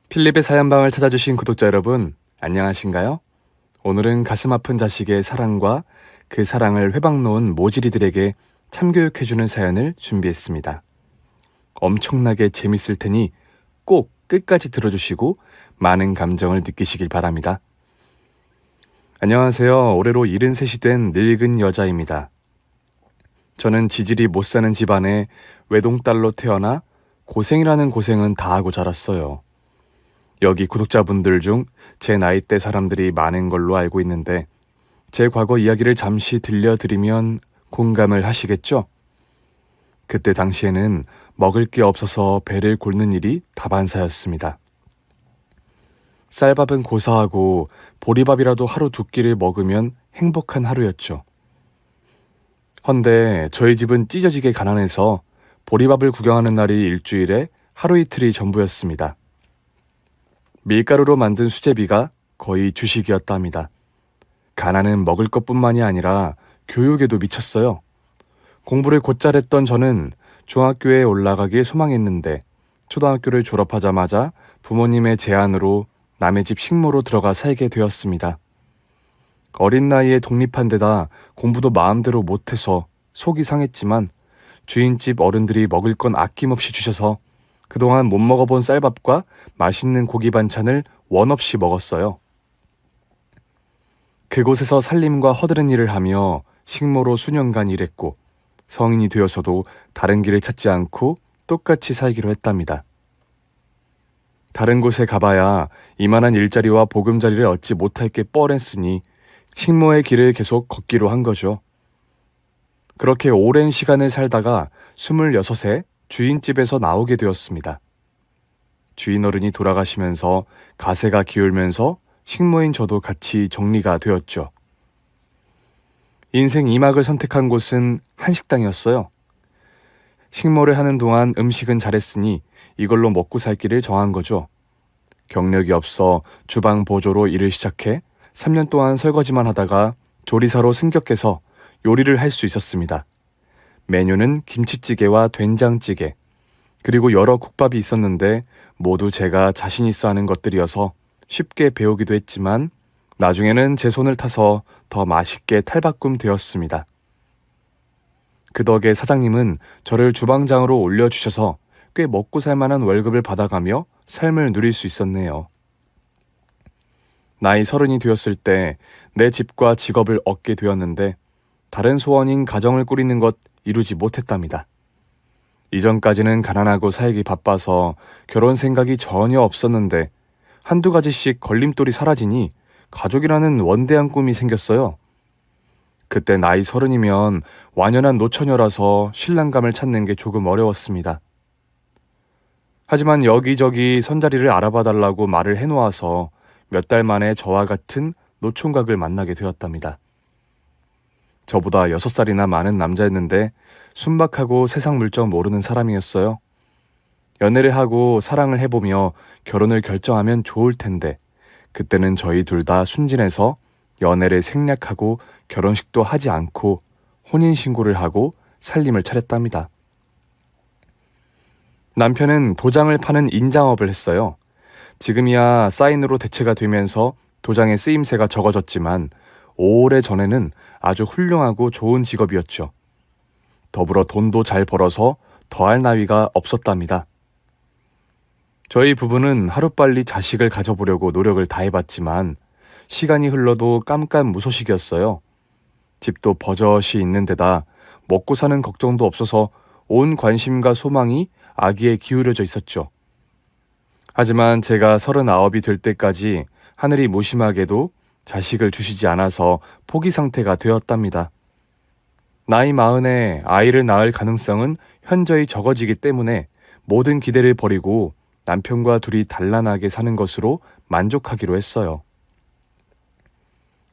필립의 사연방을 찾아주신 구독자 여러분, 안녕하신가요? 오늘은 가슴 아픈 자식의 사랑과 그 사랑을 회방 놓은 모질이들에게 참교육해주는 사연을 준비했습니다. 엄청나게 재밌을 테니 꼭 끝까지 들어주시고 많은 감정을 느끼시길 바랍니다. 안녕하세요. 올해로 73이 된 늙은 여자입니다. 저는 지질이 못 사는 집안에 외동딸로 태어나 고생이라는 고생은 다 하고 자랐어요. 여기 구독자분들 중 제 나이대 사람들이 많은 걸로 알고 있는데 제 과거 이야기를 잠시 들려드리면 공감을 하시겠죠? 그때 당시에는 먹을 게 없어서 배를 곪는 일이 다반사였습니다. 쌀밥은 고사하고 보리밥이라도 하루 두 끼를 먹으면 행복한 하루였죠. 헌데 저희 집은 찢어지게 가난해서 보리밥을 구경하는 날이 일주일에 하루 이틀이 전부였습니다. 밀가루로 만든 수제비가 거의 주식이었답니다. 가난은 먹을 것뿐만이 아니라 교육에도 미쳤어요. 공부를 곧잘 했던 저는 중학교에 올라가길 소망했는데 초등학교를 졸업하자마자 부모님의 제안으로 남의 집 식모로 들어가 살게 되었습니다. 어린 나이에 독립한 데다 공부도 마음대로 못해서 속이 상했지만 주인집 어른들이 먹을 건 아낌없이 주셔서 그동안 못 먹어본 쌀밥과 맛있는 고기 반찬을 원 없이 먹었어요. 그곳에서 살림과 허드렛 일을 하며 식모로 수년간 일했고 성인이 되어서도 다른 길을 찾지 않고 똑같이 살기로 했답니다. 다른 곳에 가봐야 이만한 일자리와 보금자리를 얻지 못할 게 뻔했으니 식모의 길을 계속 걷기로 한 거죠. 그렇게 오랜 시간을 살다가 26에 주인집에서 나오게 되었습니다. 주인어른이 돌아가시면서 가세가 기울면서 식모인 저도 같이 정리가 되었죠. 인생 2막을 선택한 곳은 한식당이었어요. 식모를 하는 동안 음식은 잘했으니 이걸로 먹고 살 길을 정한 거죠. 경력이 없어 주방 보조로 일을 시작해 3년 동안 설거지만 하다가 조리사로 승격해서 요리를 할 수 있었습니다. 메뉴는 김치찌개와 된장찌개, 그리고 여러 국밥이 있었는데 모두 제가 자신 있어 하는 것들이어서 쉽게 배우기도 했지만 나중에는 제 손을 타서 더 맛있게 탈바꿈 되었습니다. 그 덕에 사장님은 저를 주방장으로 올려주셔서 꽤 먹고 살만한 월급을 받아가며 삶을 누릴 수 있었네요. 나이 30이 되었을 때 내 집과 직업을 얻게 되었는데 다른 소원인 가정을 꾸리는 것 이루지 못했답니다. 이전까지는 가난하고 살기 바빠서 결혼 생각이 전혀 없었는데 한두 가지씩 걸림돌이 사라지니 가족이라는 원대한 꿈이 생겼어요. 그때 나이 30이면 완연한 노처녀라서 신랑감을 찾는 게 조금 어려웠습니다. 하지만 여기저기 선자리를 알아봐 달라고 말을 해놓아서 몇 달 만에 저와 같은 노총각을 만나게 되었답니다. 저보다 6살이나 많은 남자였는데 순박하고 세상 물정 모르는 사람이었어요. 연애를 하고 사랑을 해보며 결혼을 결정하면 좋을 텐데 그때는 저희 둘 다 순진해서 연애를 생략하고 결혼식도 하지 않고 혼인신고를 하고 살림을 차렸답니다. 남편은 도장을 파는 인장업을 했어요. 지금이야 사인으로 대체가 되면서 도장의 쓰임새가 적어졌지만 오래전에는 아주 훌륭하고 좋은 직업이었죠. 더불어 돈도 잘 벌어서 더할 나위가 없었답니다. 저희 부부는 하루빨리 자식을 가져보려고 노력을 다해봤지만 시간이 흘러도 깜깜무소식이었어요. 집도 버젓이 있는 데다 먹고 사는 걱정도 없어서 온 관심과 소망이 아기에 기울여져 있었죠. 하지만 제가 39이 될 때까지 하늘이 무심하게도 자식을 주시지 않아서 포기 상태가 되었답니다. 나이 40에 아이를 낳을 가능성은 현저히 적어지기 때문에 모든 기대를 버리고 남편과 둘이 단란하게 사는 것으로 만족하기로 했어요.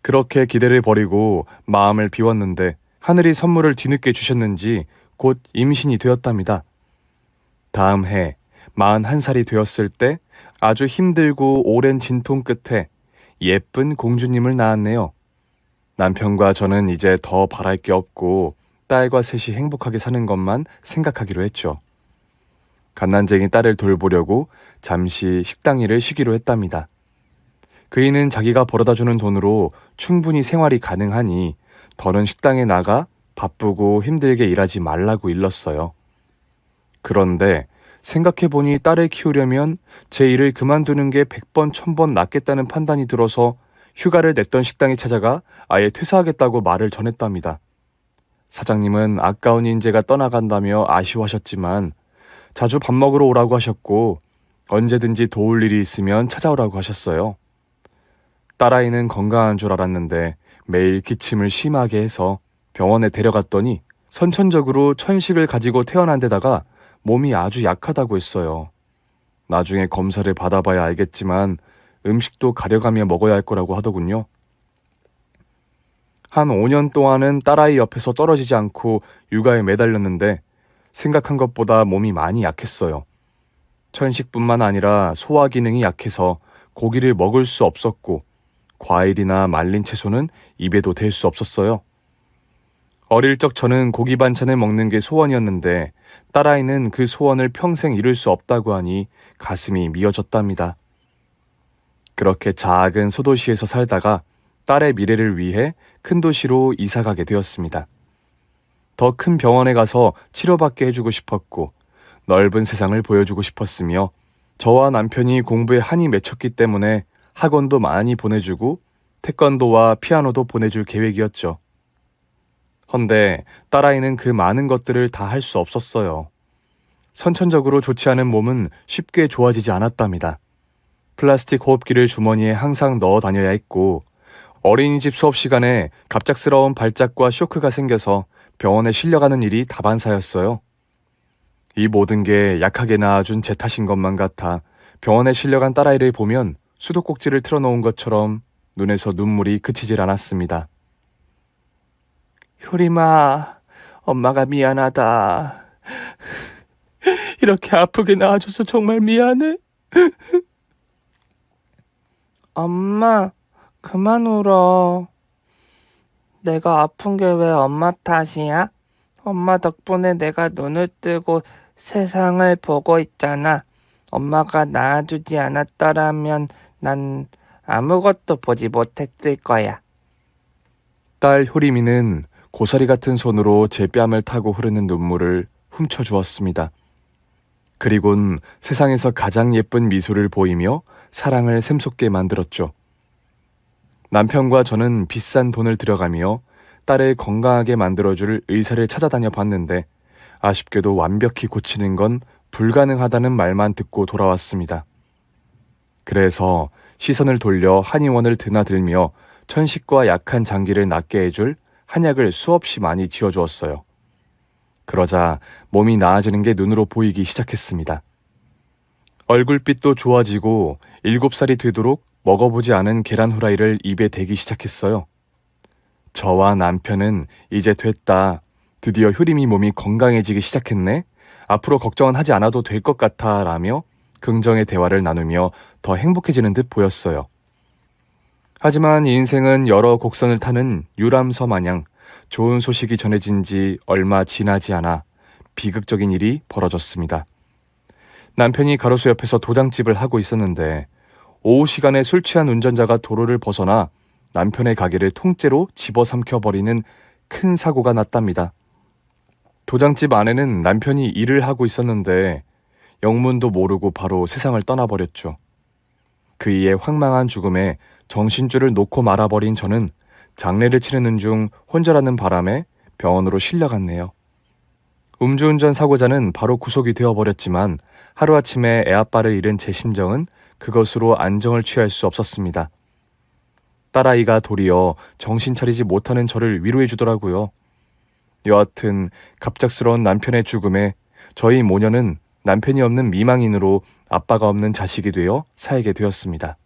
그렇게 기대를 버리고 마음을 비웠는데 하늘이 선물을 뒤늦게 주셨는지 곧 임신이 되었답니다. 다음 해 41살이 되었을 때 아주 힘들고 오랜 진통 끝에 예쁜 공주님을 낳았네요. 남편과 저는 이제 더 바랄 게 없고 딸과 셋이 행복하게 사는 것만 생각하기로 했죠. 갓난쟁이 딸을 돌보려고 잠시 식당 일을 쉬기로 했답니다. 그이는 자기가 벌어다주는 돈으로 충분히 생활이 가능하니 더는 식당에 나가 바쁘고 힘들게 일하지 말라고 일렀어요. 그런데 생각해보니 딸을 키우려면 제 일을 그만두는 게 100번 1000번 낫겠다는 판단이 들어서 휴가를 냈던 식당에 찾아가 아예 퇴사하겠다고 말을 전했답니다. 사장님은 아까운 인재가 떠나간다며 아쉬워하셨지만 자주 밥 먹으러 오라고 하셨고 언제든지 도울 일이 있으면 찾아오라고 하셨어요. 딸아이는 건강한 줄 알았는데 매일 기침을 심하게 해서 병원에 데려갔더니 선천적으로 천식을 가지고 태어난 데다가 몸이 아주 약하다고 했어요. 나중에 검사를 받아봐야 알겠지만 음식도 가려가며 먹어야 할 거라고 하더군요. 한 5년 동안은 딸아이 옆에서 떨어지지 않고 육아에 매달렸는데 생각한 것보다 몸이 많이 약했어요. 천식뿐만 아니라 소화 기능이 약해서 고기를 먹을 수 없었고 과일이나 말린 채소는 입에도 댈 수 없었어요. 어릴 적 저는 고기 반찬을 먹는 게 소원이었는데 딸아이는 그 소원을 평생 이룰 수 없다고 하니 가슴이 미어졌답니다. 그렇게 작은 소도시에서 살다가 딸의 미래를 위해 큰 도시로 이사가게 되었습니다. 더 큰 병원에 가서 치료받게 해주고 싶었고 넓은 세상을 보여주고 싶었으며 저와 남편이 공부에 한이 맺혔기 때문에 학원도 많이 보내주고 태권도와 피아노도 보내줄 계획이었죠. 헌데 딸아이는 그 많은 것들을 다 할 수 없었어요. 선천적으로 좋지 않은 몸은 쉽게 좋아지지 않았답니다. 플라스틱 호흡기를 주머니에 항상 넣어 다녀야 했고 어린이집 수업 시간에 갑작스러운 발작과 쇼크가 생겨서 병원에 실려가는 일이 다반사였어요. 이 모든 게 약하게 낳아준 제 탓인 것만 같아 병원에 실려간 딸아이를 보면 수도꼭지를 틀어놓은 것처럼 눈에서 눈물이 그치질 않았습니다. 효림아, 엄마가 미안하다. 이렇게 아프게 낳아줘서 정말 미안해. 엄마, 그만 울어. 내가 아픈 게 왜 엄마 탓이야? 엄마 덕분에 내가 눈을 뜨고 세상을 보고 있잖아. 엄마가 낳아주지 않았더라면 난 아무것도 보지 못했을 거야. 딸 효림이는 고사리 같은 손으로 제 뺨을 타고 흐르는 눈물을 훔쳐주었습니다. 그리곤 세상에서 가장 예쁜 미소를 보이며 사랑을 샘솟게 만들었죠. 남편과 저는 비싼 돈을 들여가며 딸을 건강하게 만들어줄 의사를 찾아다녀 봤는데 아쉽게도 완벽히 고치는 건 불가능하다는 말만 듣고 돌아왔습니다. 그래서 시선을 돌려 한의원을 드나들며 천식과 약한 장기를 낫게 해줄 한약을 수없이 많이 지어주었어요. 그러자 몸이 나아지는 게 눈으로 보이기 시작했습니다. 얼굴빛도 좋아지고 7살이 되도록 먹어보지 않은 계란 후라이를 입에 대기 시작했어요. 저와 남편은 이제 됐다. 드디어 효림이 몸이 건강해지기 시작했네. 앞으로 걱정은 하지 않아도 될 것 같아 라며 긍정의 대화를 나누며 더 행복해지는 듯 보였어요. 하지만 인생은 여러 곡선을 타는 유람선 마냥 좋은 소식이 전해진 지 얼마 지나지 않아 비극적인 일이 벌어졌습니다. 남편이 가로수 옆에서 도장집을 하고 있었는데 오후 시간에 술 취한 운전자가 도로를 벗어나 남편의 가게를 통째로 집어삼켜버리는 큰 사고가 났답니다. 도장집 안에는 남편이 일을 하고 있었는데 영문도 모르고 바로 세상을 떠나버렸죠. 그이의 황망한 죽음에 정신줄을 놓고 말아버린 저는 장례를 치르는 중 혼절하는 바람에 병원으로 실려갔네요. 음주운전 사고자는 바로 구속이 되어버렸지만 하루아침에 애아빠를 잃은 제 심정은 그것으로 안정을 취할 수 없었습니다. 딸아이가 도리어 정신 차리지 못하는 저를 위로해 주더라고요. 여하튼 갑작스러운 남편의 죽음에 저희 모녀는 남편이 없는 미망인으로 아빠가 없는 자식이 되어 살게 되었습니다.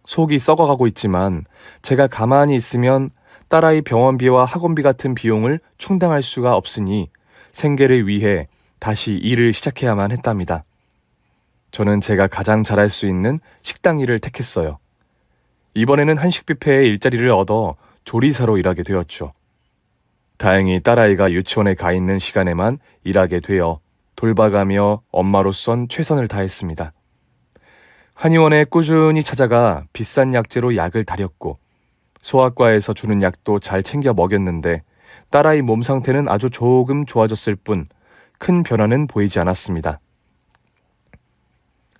속이 썩어가고 있지만 제가 가만히 있으면 딸아이 병원비와 학원비 같은 비용을 충당할 수가 없으니 생계를 위해 다시 일을 시작해야만 했답니다. 저는 제가 가장 잘할 수 있는 식당 일을 택했어요. 이번에는 한식 뷔페에 일자리를 얻어 조리사로 일하게 되었죠. 다행히 딸아이가 유치원에 가 있는 시간에만 일하게 되어 돌봐가며 엄마로선 최선을 다했습니다. 한의원에 꾸준히 찾아가 비싼 약재로 약을 다렸고 소아과에서 주는 약도 잘 챙겨 먹였는데 딸아이 몸 상태는 아주 조금 좋아졌을 뿐 큰 변화는 보이지 않았습니다.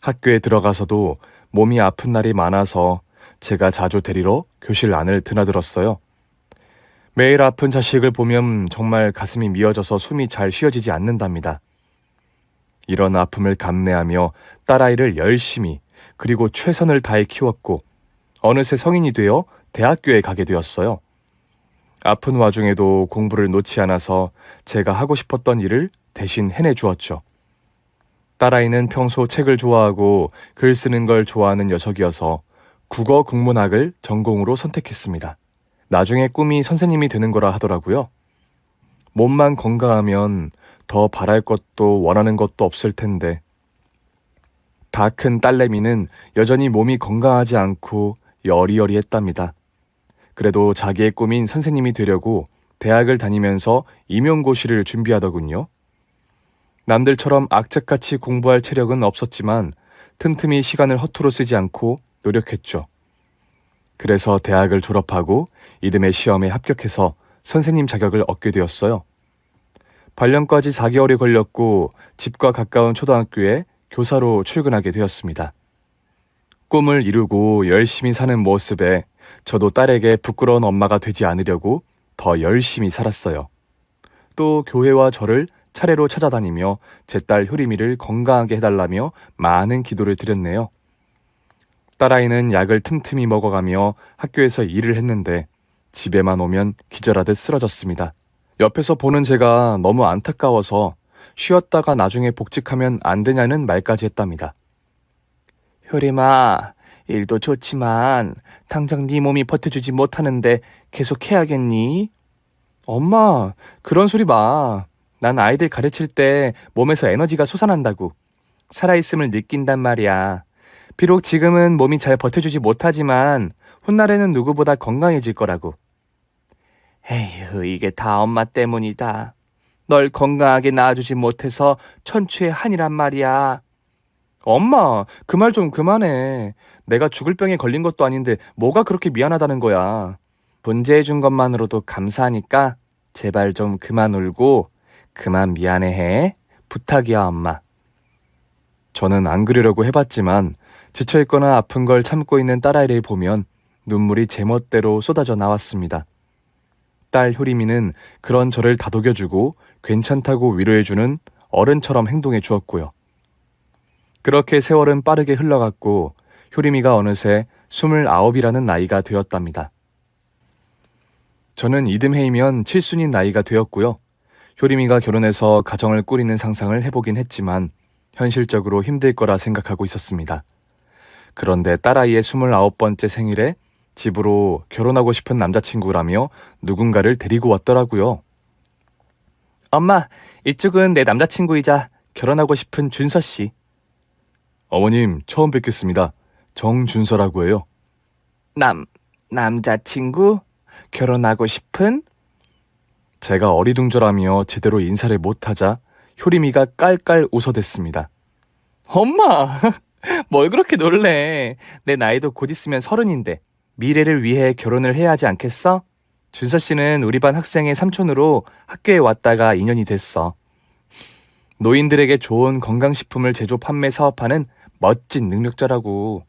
학교에 들어가서도 몸이 아픈 날이 많아서 제가 자주 데리러 교실 안을 드나들었어요. 매일 아픈 자식을 보면 정말 가슴이 미어져서 숨이 잘 쉬어지지 않는답니다. 이런 아픔을 감내하며 딸아이를 열심히 그리고 최선을 다해 키웠고 어느새 성인이 되어 대학교에 가게 되었어요. 아픈 와중에도 공부를 놓지 않아서 제가 하고 싶었던 일을 대신 해내주었죠. 딸아이는 평소 책을 좋아하고 글 쓰는 걸 좋아하는 녀석이어서 국어 국문학을 전공으로 선택했습니다. 나중에 꿈이 선생님이 되는 거라 하더라고요. 몸만 건강하면 더 바랄 것도 원하는 것도 없을 텐데 다 큰 딸내미는 여전히 몸이 건강하지 않고 여리여리했답니다. 그래도 자기의 꿈인 선생님이 되려고 대학을 다니면서 임용고시를 준비하더군요. 남들처럼 악착같이 공부할 체력은 없었지만 틈틈이 시간을 허투루 쓰지 않고 노력했죠. 그래서 대학을 졸업하고 이듬해 시험에 합격해서 선생님 자격을 얻게 되었어요. 발령까지 4개월이 걸렸고 집과 가까운 초등학교에 교사로 출근하게 되었습니다. 꿈을 이루고 열심히 사는 모습에 저도 딸에게 부끄러운 엄마가 되지 않으려고 더 열심히 살았어요. 또 교회와 절을 차례로 찾아다니며 제 딸 효림이를 건강하게 해달라며 많은 기도를 드렸네요. 딸아이는 약을 틈틈이 먹어가며 학교에서 일을 했는데 집에만 오면 기절하듯 쓰러졌습니다. 옆에서 보는 제가 너무 안타까워서 쉬었다가 나중에 복직하면 안 되냐는 말까지 했답니다. 효림아, 일도 좋지만 당장 네 몸이 버텨주지 못하는데 계속 해야겠니? 엄마, 그런 소리 마. 난 아이들 가르칠 때 몸에서 에너지가 솟아난다고. 살아있음을 느낀단 말이야. 비록 지금은 몸이 잘 버텨주지 못하지만 훗날에는 누구보다 건강해질 거라고. 에휴, 이게 다 엄마 때문이다. 널 건강하게 낳아주지 못해서 천추의 한이란 말이야. 엄마, 그 말 좀 그만해. 내가 죽을 병에 걸린 것도 아닌데 뭐가 그렇게 미안하다는 거야. 존재해준 것만으로도 감사하니까 제발 좀 그만 울고 그만 미안해해. 부탁이야, 엄마. 저는 안 그러려고 해봤지만 지쳐있거나 아픈 걸 참고 있는 딸아이를 보면 눈물이 제멋대로 쏟아져 나왔습니다. 딸 효림이는 그런 저를 다독여주고 괜찮다고 위로해주는 어른처럼 행동해 주었고요. 그렇게 세월은 빠르게 흘러갔고 효림이가 어느새 29이라는 나이가 되었답니다. 저는 이듬해이면 칠순인 나이가 되었고요. 효림이가 결혼해서 가정을 꾸리는 상상을 해보긴 했지만 현실적으로 힘들 거라 생각하고 있었습니다. 그런데 딸아이의 29번째 생일에 집으로 결혼하고 싶은 남자친구라며 누군가를 데리고 왔더라고요. 엄마, 이쪽은 내 남자친구이자 결혼하고 싶은 준서 씨. 어머님, 처음 뵙겠습니다. 정준서라고 해요. 남자친구? 결혼하고 싶은? 제가 어리둥절하며 제대로 인사를 못하자 효림이가 깔깔 웃어댔습니다. 엄마, 뭘 그렇게 놀래. 내 나이도 곧 있으면 30인데 미래를 위해 결혼을 해야 하지 않겠어? 준서 씨는 우리 반 학생의 삼촌으로 학교에 왔다가 2년이 됐어. 노인들에게 좋은 건강식품을 제조 판매 사업하는 멋진 능력자라고.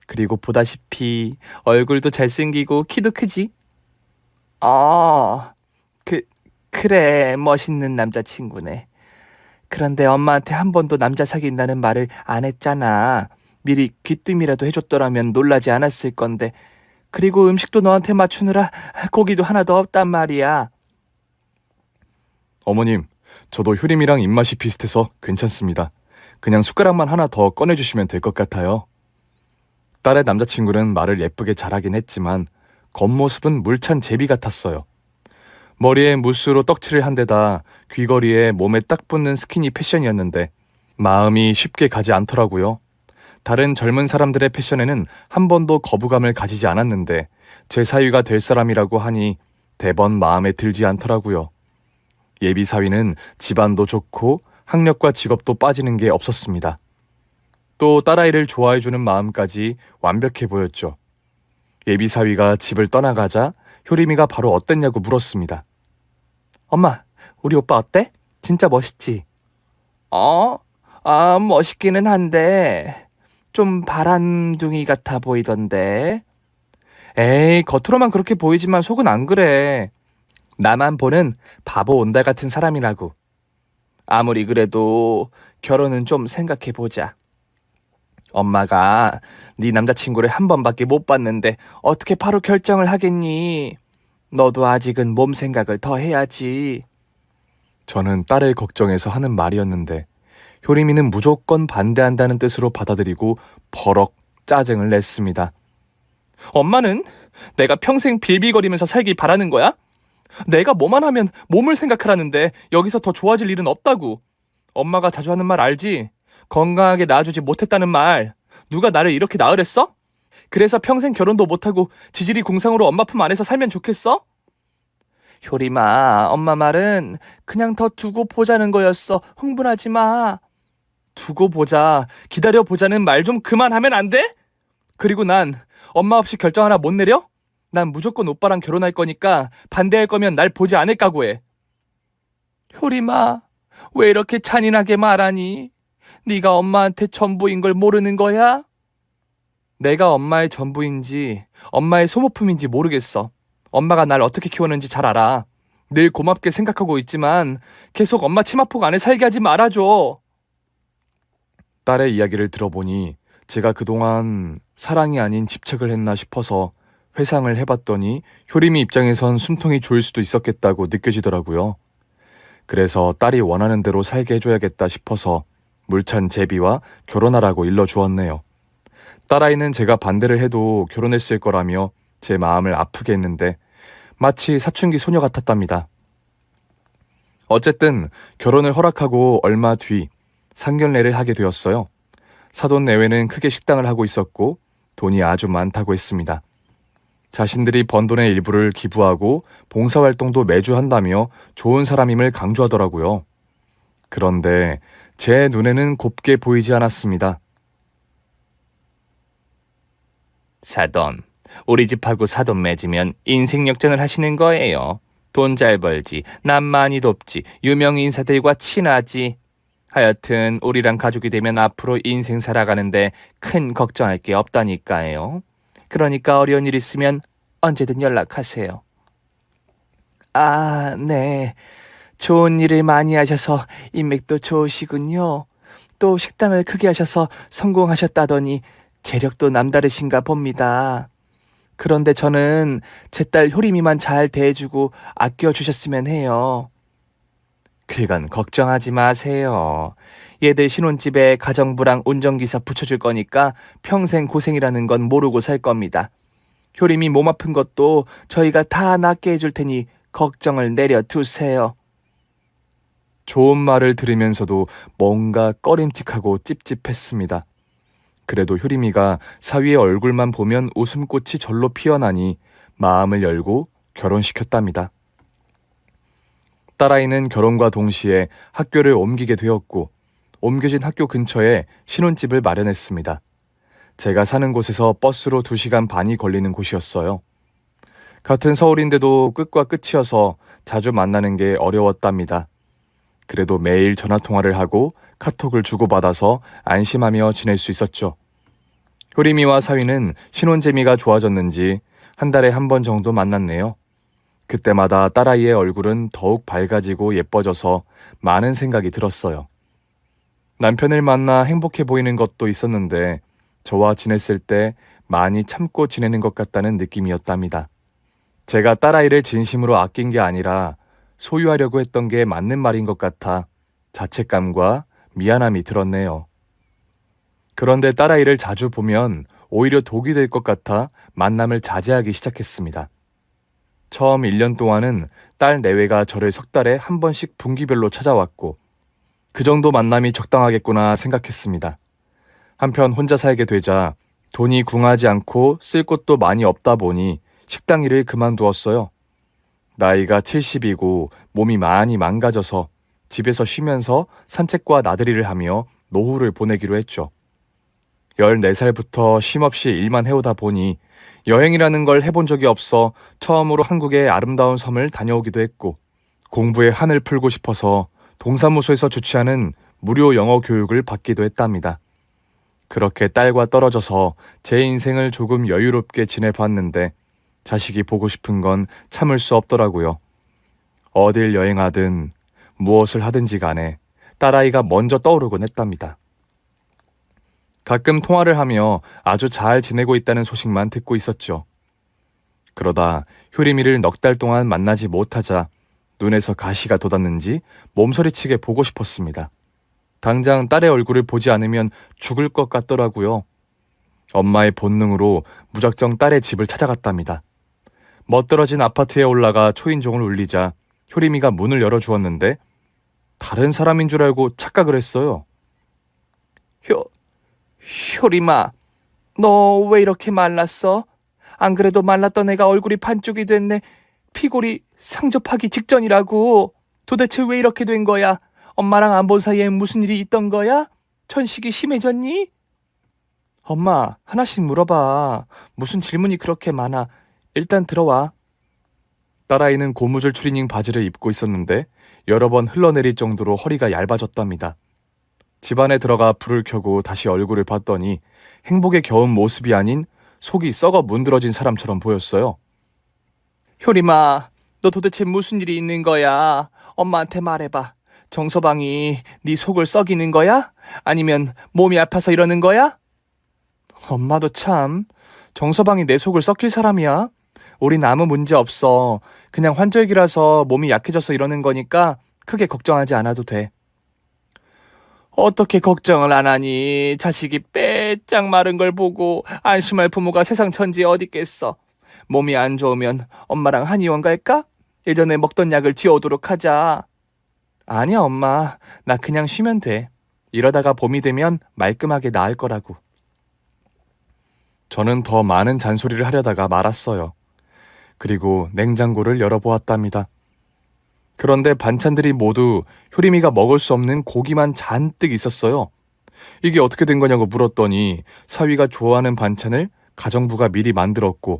그리고 보다시피 얼굴도 잘생기고 키도 크지? 그래, 멋있는 남자친구네. 그런데 엄마한테 한 번도 남자 사귄다는 말을 안 했잖아. 미리 귀뜸이라도 해줬더라면 놀라지 않았을 건데. 그리고 음식도 너한테 맞추느라 고기도 하나도 없단 말이야. 어머님, 저도 효림이랑 입맛이 비슷해서 괜찮습니다. 그냥 숟가락만 하나 더 꺼내주시면 될 것 같아요. 딸의 남자친구는 말을 예쁘게 잘하긴 했지만 겉모습은 물찬 제비 같았어요. 머리에 무스로 떡칠을 한 데다 귀걸이에 몸에 딱 붙는 스키니 패션이었는데 마음이 쉽게 가지 않더라고요. 다른 젊은 사람들의 패션에는 한 번도 거부감을 가지지 않았는데 제 사위가 될 사람이라고 하니 대번 마음에 들지 않더라고요. 예비 사위는 집안도 좋고 학력과 직업도 빠지는 게 없었습니다. 또 딸아이를 좋아해주는 마음까지 완벽해 보였죠. 예비 사위가 집을 떠나가자 효림이가 바로 어땠냐고 물었습니다. 엄마, 우리 오빠 어때? 진짜 멋있지? 멋있기는 한데 좀 바람둥이 같아 보이던데. 에이, 겉으로만 그렇게 보이지만 속은 안 그래. 나만 보는 바보 온달 같은 사람이라고. 아무리 그래도 결혼은 좀 생각해보자. 엄마가 네 남자친구를 한 번밖에 못 봤는데 어떻게 바로 결정을 하겠니? 너도 아직은 몸 생각을 더 해야지. 저는 딸을 걱정해서 하는 말이었는데 효림이는 무조건 반대한다는 뜻으로 받아들이고 버럭 짜증을 냈습니다. 엄마는 내가 평생 빌빌거리면서 살길 바라는 거야? 내가 뭐만 하면 몸을 생각하라는데 여기서 더 좋아질 일은 없다고. 엄마가 자주 하는 말 알지? 건강하게 낳아주지 못했다는 말. 누가 나를 이렇게 낳으랬어? 그래서 평생 결혼도 못하고 지질이 궁상으로 엄마 품 안에서 살면 좋겠어? 효림아, 엄마 말은 그냥 더 두고 보자는 거였어. 흥분하지 마. 두고 보자, 기다려 보자는 말 좀 그만하면 안 돼? 그리고 난 엄마 없이 결정 하나 못 내려? 난 무조건 오빠랑 결혼할 거니까 반대할 거면 날 보지 않을 각오해. 효림아, 왜 이렇게 잔인하게 말하니? 네가 엄마한테 전부인 걸 모르는 거야? 내가 엄마의 전부인지 엄마의 소모품인지 모르겠어. 엄마가 날 어떻게 키웠는지 잘 알아. 늘 고맙게 생각하고 있지만 계속 엄마 치마폭 안에 살게 하지 말아줘. 딸의 이야기를 들어보니 제가 그동안 사랑이 아닌 집착을 했나 싶어서 회상을 해봤더니 효림이 입장에선 숨통이 조일 수도 있었겠다고 느껴지더라고요. 그래서 딸이 원하는 대로 살게 해줘야겠다 싶어서 물찬 제비와 결혼하라고 일러주었네요. 딸아이는 제가 반대를 해도 결혼했을 거라며 제 마음을 아프게 했는데 마치 사춘기 소녀 같았답니다. 어쨌든 결혼을 허락하고 얼마 뒤 상견례를 하게 되었어요. 사돈 내외는 크게 식당을 하고 있었고 돈이 아주 많다고 했습니다. 자신들이 번 돈의 일부를 기부하고 봉사활동도 매주 한다며 좋은 사람임을 강조하더라고요. 그런데 제 눈에는 곱게 보이지 않았습니다. 사돈, 우리 집하고 사돈 맺으면 인생 역전을 하시는 거예요. 돈 잘 벌지, 남 많이 돕지, 유명 인사들과 친하지. 하여튼 우리랑 가족이 되면 앞으로 인생 살아가는데 큰 걱정할 게 없다니까요. 그러니까 어려운 일 있으면 언제든 연락하세요. 아, 네. 좋은 일을 많이 하셔서 인맥도 좋으시군요. 또 식당을 크게 하셔서 성공하셨다더니 재력도 남다르신가 봅니다. 그런데 저는 제 딸 효림이만 잘 대해주고 아껴주셨으면 해요. 그건 걱정하지 마세요. 얘들 신혼집에 가정부랑 운전기사 붙여줄 거니까 평생 고생이라는 건 모르고 살 겁니다. 효림이 몸 아픈 것도 저희가 다 낫게 해줄 테니 걱정을 내려두세요. 좋은 말을 들으면서도 뭔가 꺼림칙하고 찝찝했습니다. 그래도 효림이가 사위의 얼굴만 보면 웃음꽃이 절로 피어나니 마음을 열고 결혼시켰답니다. 딸아이는 결혼과 동시에 학교를 옮기게 되었고 옮겨진 학교 근처에 신혼집을 마련했습니다. 제가 사는 곳에서 버스로 2시간 반이 걸리는 곳이었어요. 같은 서울인데도 끝과 끝이어서 자주 만나는 게 어려웠답니다. 그래도 매일 전화통화를 하고 카톡을 주고받아서 안심하며 지낼 수 있었죠. 효림이와 사위는 신혼 재미가 좋아졌는지 한 달에 한 번 정도 만났네요. 그때마다 딸아이의 얼굴은 더욱 밝아지고 예뻐져서 많은 생각이 들었어요. 남편을 만나 행복해 보이는 것도 있었는데 저와 지냈을 때 많이 참고 지내는 것 같다는 느낌이었답니다. 제가 딸아이를 진심으로 아낀 게 아니라 소유하려고 했던 게 맞는 말인 것 같아 자책감과 미안함이 들었네요. 그런데 딸아이를 자주 보면 오히려 독이 될 것 같아 만남을 자제하기 시작했습니다. 처음 1년 동안은 딸 내외가 저를 석 달에 한 번씩 분기별로 찾아왔고 그 정도 만남이 적당하겠구나 생각했습니다. 한편 혼자 살게 되자 돈이 궁하지 않고 쓸 곳도 많이 없다 보니 식당 일을 그만두었어요. 나이가 70이고 몸이 많이 망가져서 집에서 쉬면서 산책과 나들이를 하며 노후를 보내기로 했죠. 14살부터 쉼없이 일만 해오다 보니 여행이라는 걸 해본 적이 없어 처음으로 한국의 아름다운 섬을 다녀오기도 했고, 공부에 한을 풀고 싶어서 동사무소에서 주최하는 무료 영어 교육을 받기도 했답니다. 그렇게 딸과 떨어져서 제 인생을 조금 여유롭게 지내봤는데 자식이 보고 싶은 건 참을 수 없더라고요. 어딜 여행하든 무엇을 하든지 간에 딸아이가 먼저 떠오르곤 했답니다. 가끔 통화를 하며 아주 잘 지내고 있다는 소식만 듣고 있었죠. 그러다 효림이를 넉 달 동안 만나지 못하자 눈에서 가시가 돋았는지 몸서리치게 보고 싶었습니다. 당장 딸의 얼굴을 보지 않으면 죽을 것 같더라고요. 엄마의 본능으로 무작정 딸의 집을 찾아갔답니다. 멋들어진 아파트에 올라가 초인종을 울리자 효림이가 문을 열어주었는데 다른 사람인 줄 알고 착각을 했어요. 효림아, 너 왜 이렇게 말랐어? 안 그래도 말랐던 애가 얼굴이 반쪽이 됐네. 피골이 상접하기 직전이라고. 도대체 왜 이렇게 된 거야? 엄마랑 안 본 사이에 무슨 일이 있던 거야? 천식이 심해졌니? 엄마, 하나씩 물어봐. 무슨 질문이 그렇게 많아. 일단 들어와. 딸아이는 고무줄 추리닝 바지를 입고 있었는데 여러 번 흘러내릴 정도로 허리가 얇아졌답니다. 집 안에 들어가 불을 켜고 다시 얼굴을 봤더니 행복에 겨운 모습이 아닌 속이 썩어 문드러진 사람처럼 보였어요. 효림아, 너 도대체 무슨 일이 있는 거야? 엄마한테 말해봐. 정서방이 네 속을 썩이는 거야? 아니면 몸이 아파서 이러는 거야? 엄마도 참, 정서방이 내 속을 썩힐 사람이야? 우린 아무 문제 없어. 그냥 환절기라서 몸이 약해져서 이러는 거니까 크게 걱정하지 않아도 돼. 어떻게 걱정을 안 하니? 자식이 빼짝 마른 걸 보고 안심할 부모가 세상 천지에 어디 있겠어. 몸이 안 좋으면 엄마랑 한의원 갈까? 예전에 먹던 약을 지어오도록 하자. 아니야, 엄마. 나 그냥 쉬면 돼. 이러다가 봄이 되면 말끔하게 나을 거라고. 저는 더 많은 잔소리를 하려다가 말았어요. 그리고 냉장고를 열어보았답니다. 그런데 반찬들이 모두 효림이가 먹을 수 없는 고기만 잔뜩 있었어요. 이게 어떻게 된 거냐고 물었더니 사위가 좋아하는 반찬을 가정부가 미리 만들었고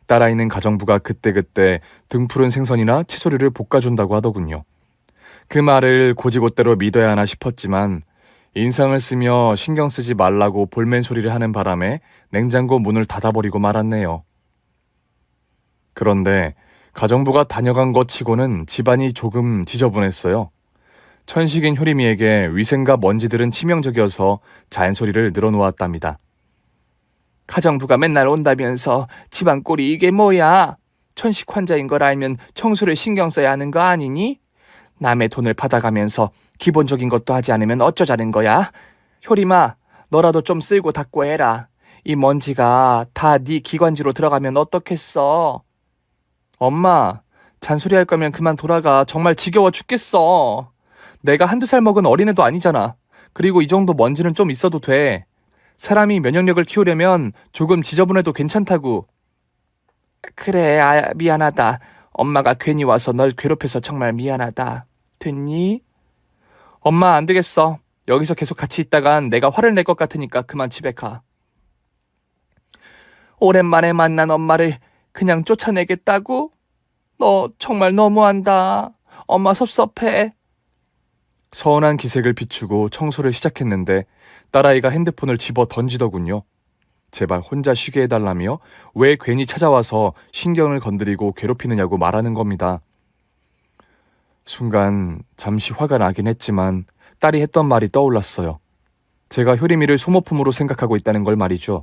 딸아이는 가정부가 그때그때 등푸른 생선이나 채소류를 볶아준다고 하더군요. 그 말을 곧이곧대로 믿어야 하나 싶었지만 인상을 쓰며 신경 쓰지 말라고 볼멘 소리를 하는 바람에 냉장고 문을 닫아버리고 말았네요. 그런데 가정부가 다녀간 것 치고는 집안이 조금 지저분했어요. 천식인 효림이에게 위생과 먼지들은 치명적이어서 잔소리를 늘어놓았답니다. 가정부가 맨날 온다면서 집안 꼴이 이게 뭐야? 천식 환자인 걸 알면 청소를 신경 써야 하는 거 아니니? 남의 돈을 받아가면서 기본적인 것도 하지 않으면 어쩌자는 거야? 효림아, 너라도 좀 쓸고 닦고 해라. 이 먼지가 다 네 기관지로 들어가면 어떻겠어? 엄마, 잔소리 할 거면 그만 돌아가. 정말 지겨워 죽겠어. 내가 한두 살 먹은 어린애도 아니잖아. 그리고 이 정도 먼지는 좀 있어도 돼. 사람이 면역력을 키우려면 조금 지저분해도 괜찮다고. 그래, 미안하다. 엄마가 괜히 와서 널 괴롭혀서 정말 미안하다. 됐니? 엄마, 안 되겠어. 여기서 계속 같이 있다간 내가 화를 낼 것 같으니까 그만 집에 가. 오랜만에 만난 엄마를 그냥 쫓아내겠다고? 너 정말 너무한다. 엄마 섭섭해. 서운한 기색을 비추고 청소를 시작했는데 딸아이가 핸드폰을 집어 던지더군요. 제발 혼자 쉬게 해달라며 왜 괜히 찾아와서 신경을 건드리고 괴롭히느냐고 말하는 겁니다. 순간 잠시 화가 나긴 했지만 딸이 했던 말이 떠올랐어요. 제가 효림이를 소모품으로 생각하고 있다는 걸 말이죠.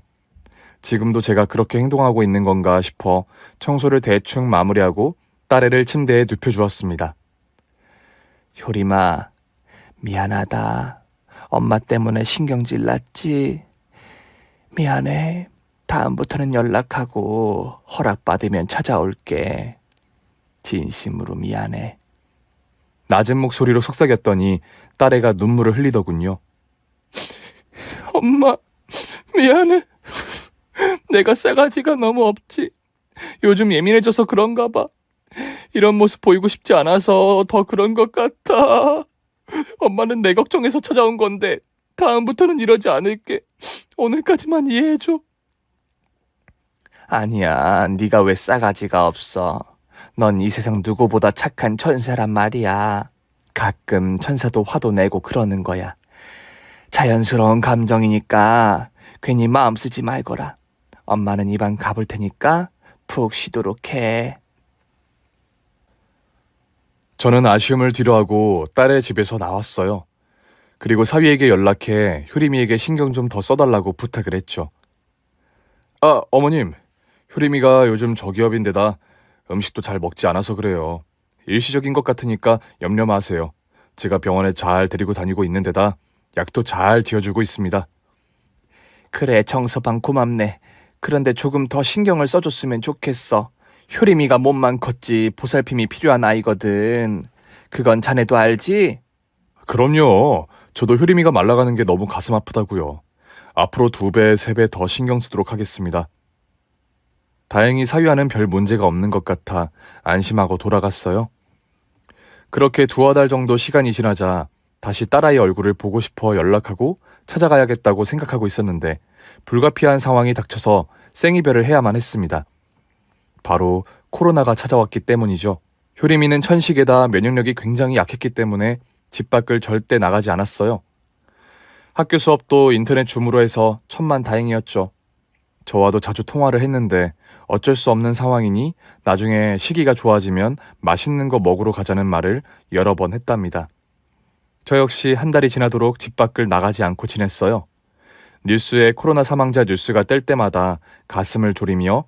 지금도 제가 그렇게 행동하고 있는 건가 싶어 청소를 대충 마무리하고 딸애를 침대에 눕혀주었습니다. 효림아, 미안하다. 엄마 때문에 신경질 났지? 미안해. 다음부터는 연락하고 허락받으면 찾아올게. 진심으로 미안해. 낮은 목소리로 속삭였더니 딸애가 눈물을 흘리더군요. 엄마, 미안해. 내가 싸가지가 너무 없지. 요즘 예민해져서 그런가 봐. 이런 모습 보이고 싶지 않아서 더 그런 것 같아. 엄마는 내 걱정해서 찾아온 건데 다음부터는 이러지 않을게. 오늘까지만 이해해줘. 아니야, 네가 왜 싸가지가 없어. 넌 이 세상 누구보다 착한 천사란 말이야. 가끔 천사도 화도 내고 그러는 거야. 자연스러운 감정이니까 괜히 마음 쓰지 말거라. 엄마는 이방 가볼 테니까 푹 쉬도록 해. 저는 아쉬움을 뒤로하고 딸의 집에서 나왔어요. 그리고 사위에게 연락해 효림이에게 신경 좀 더 써달라고 부탁을 했죠. 아, 어머님. 효림이가 요즘 저기업인데다 음식도 잘 먹지 않아서 그래요. 일시적인 것 같으니까 염려 마세요. 제가 병원에 잘 데리고 다니고 있는데다 약도 잘 지어주고 있습니다. 그래, 정서방 고맙네. 그런데 조금 더 신경을 써줬으면 좋겠어. 효림이가 몸만 컸지 보살핌이 필요한 아이거든. 그건 자네도 알지? 그럼요. 저도 효림이가 말라가는 게 너무 가슴 아프다고요. 앞으로 2배, 3배 더 신경 쓰도록 하겠습니다. 다행히 사위와는 별 문제가 없는 것 같아 안심하고 돌아갔어요. 그렇게 2달 정도 시간이 지나자 다시 딸아이 얼굴을 보고 싶어 연락하고 찾아가야겠다고 생각하고 있었는데 불가피한 상황이 닥쳐서 생이별을 해야만 했습니다. 바로 코로나가 찾아왔기 때문이죠. 효림이는 천식에다 면역력이 굉장히 약했기 때문에 집 밖을 절대 나가지 않았어요. 학교 수업도 인터넷 줌으로 해서 천만다행이었죠. 저와도 자주 통화를 했는데 어쩔 수 없는 상황이니 나중에 시기가 좋아지면 맛있는 거 먹으러 가자는 말을 여러 번 했답니다. 저 역시 한 달이 지나도록 집 밖을 나가지 않고 지냈어요. 뉴스에 코로나 사망자 뉴스가 뜰 때마다 가슴을 졸이며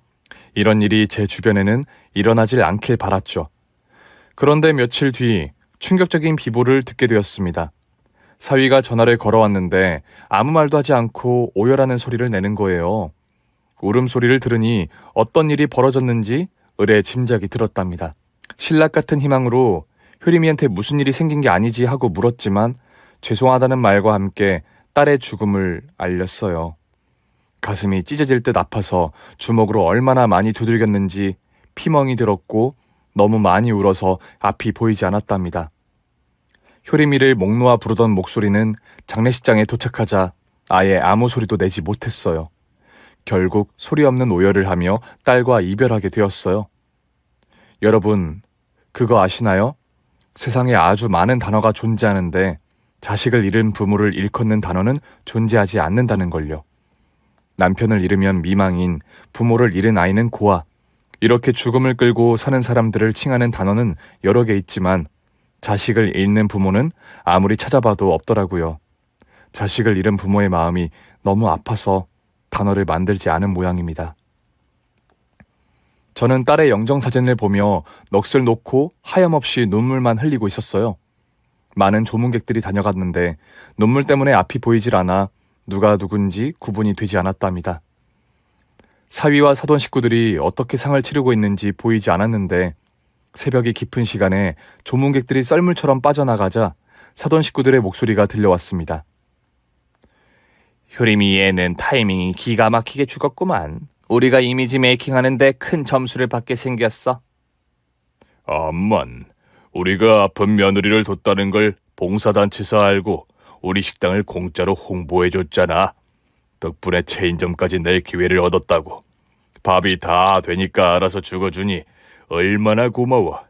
이런 일이 제 주변에는 일어나질 않길 바랐죠. 그런데 며칠 뒤 충격적인 비보를 듣게 되었습니다. 사위가 전화를 걸어왔는데 아무 말도 하지 않고 오열하는 소리를 내는 거예요. 울음소리를 들으니 어떤 일이 벌어졌는지 의뢰 짐작이 들었답니다. 신락 같은 희망으로 효림이한테 무슨 일이 생긴 게 아니지 하고 물었지만 죄송하다는 말과 함께 딸의 죽음을 알렸어요. 가슴이 찢어질 듯 아파서 주먹으로 얼마나 많이 두들겼는지 피멍이 들었고 너무 많이 울어서 앞이 보이지 않았답니다. 효림이를 목 놓아 부르던 목소리는 장례식장에 도착하자 아예 아무 소리도 내지 못했어요. 결국 소리 없는 오열을 하며 딸과 이별하게 되었어요. 여러분, 그거 아시나요? 세상에 아주 많은 단어가 존재하는데 자식을 잃은 부모를 일컫는 단어는 존재하지 않는다는 걸요. 남편을 잃으면 미망인, 부모를 잃은 아이는 고아. 이렇게 죽음을 끌고 사는 사람들을 칭하는 단어는 여러 개 있지만 자식을 잃는 부모는 아무리 찾아봐도 없더라고요. 자식을 잃은 부모의 마음이 너무 아파서 단어를 만들지 않은 모양입니다. 저는 딸의 영정사진을 보며 넋을 놓고 하염없이 눈물만 흘리고 있었어요. 많은 조문객들이 다녀갔는데 눈물 때문에 앞이 보이질 않아 누가 누군지 구분이 되지 않았답니다. 사위와 사돈 식구들이 어떻게 상을 치르고 있는지 보이지 않았는데 새벽이 깊은 시간에 조문객들이 썰물처럼 빠져나가자 사돈 식구들의 목소리가 들려왔습니다. 효림이 얘는 타이밍이 기가 막히게 죽었구만. 우리가 이미지 메이킹하는데 큰 점수를 받게 생겼어. 암만 우리가 아픈 며느리를 뒀다는 걸 봉사단체에서 알고 우리 식당을 공짜로 홍보해줬잖아. 덕분에 체인점까지 낼 기회를 얻었다고. 밥이 다 되니까 알아서 죽어주니 얼마나 고마워.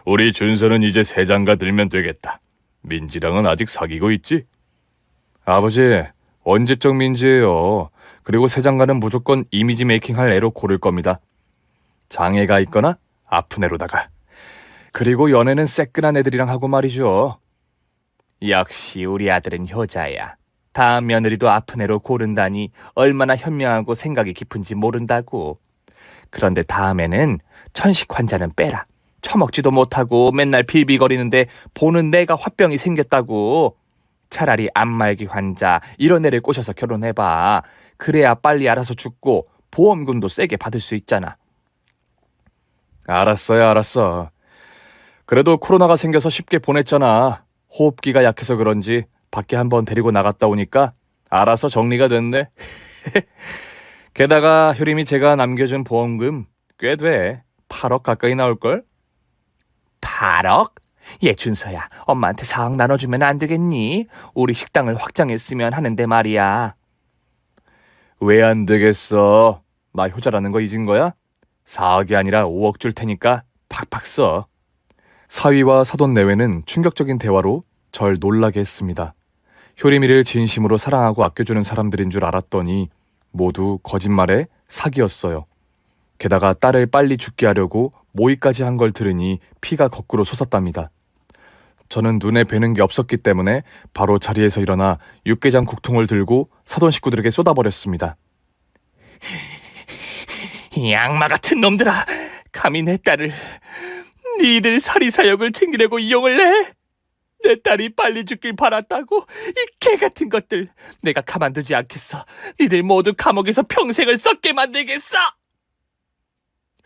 우리 준서는 이제 새장가 들면 되겠다. 민지랑은 아직 사귀고 있지? 아버지, 언제적 민지예요. 그리고 새장가는 무조건 이미지 메이킹할 애로 고를 겁니다. 장애가 있거나 아픈 애로다가. 그리고 연애는 새끈한 애들이랑 하고 말이죠. 역시 우리 아들은 효자야. 다음 며느리도 아픈 애로 고른다니 얼마나 현명하고 생각이 깊은지 모른다고. 그런데 다음에는 천식 환자는 빼라. 처먹지도 못하고 맨날 빌빌거리는데 보는 내가 화병이 생겼다고. 차라리 안말기 환자 이런 애를 꼬셔서 결혼해봐. 그래야 빨리 알아서 죽고 보험금도 세게 받을 수 있잖아. 알았어. 그래도 코로나가 생겨서 쉽게 보냈잖아. 호흡기가 약해서 그런지 밖에 한번 데리고 나갔다 오니까 알아서 정리가 됐네. 게다가 효림이 제가 남겨준 보험금 꽤 돼. 8억 가까이 나올걸? 8억? 얘 준서야, 엄마한테 4억 나눠주면 안 되겠니? 우리 식당을 확장했으면 하는데 말이야. 왜 안 되겠어? 나 효자라는 거 잊은 거야? 4억이 아니라 5억 줄 테니까 팍팍 써. 사위와 사돈 내외는 충격적인 대화로 절 놀라게 했습니다. 효림이를 진심으로 사랑하고 아껴주는 사람들인 줄 알았더니 모두 거짓말에 사기였어요. 게다가 딸을 빨리 죽게 하려고 모의까지 한 걸 들으니 피가 거꾸로 솟았답니다. 저는 눈에 뵈는 게 없었기 때문에 바로 자리에서 일어나 육개장 국통을 들고 사돈 식구들에게 쏟아버렸습니다. 이 악마 같은 놈들아, 감히 내 딸을 니들 사리사욕을 챙기려고 이용을 해? 내 딸이 빨리 죽길 바랐다고? 이 개 같은 것들, 내가 가만두지 않겠어. 니들 모두 감옥에서 평생을 썩게 만들겠어.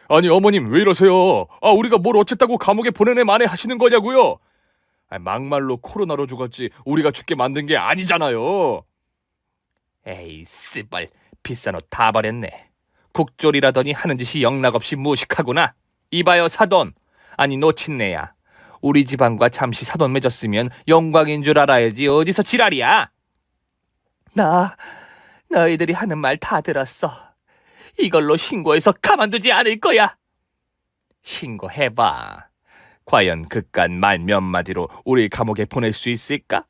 아니 어머님 왜 이러세요? 우리가 뭘 어쨌다고 감옥에 보내내 만에 하시는 거냐고요? 막말로 코로나로 죽었지 우리가 죽게 만든 게 아니잖아요. 에이 씨발, 비싼 옷 다 버렸네. 국졸이라더니 하는 짓이 영락없이 무식하구나. 이봐요 사돈, 아니 노친네야. 우리 집안과 잠시 사돈 맺었으면 영광인 줄 알아야지 어디서 지랄이야. 너희들이 하는 말 다 들었어. 이걸로 신고해서 가만두지 않을 거야. 신고해봐. 과연 그깟 말 몇 마디로 우리 감옥에 보낼 수 있을까?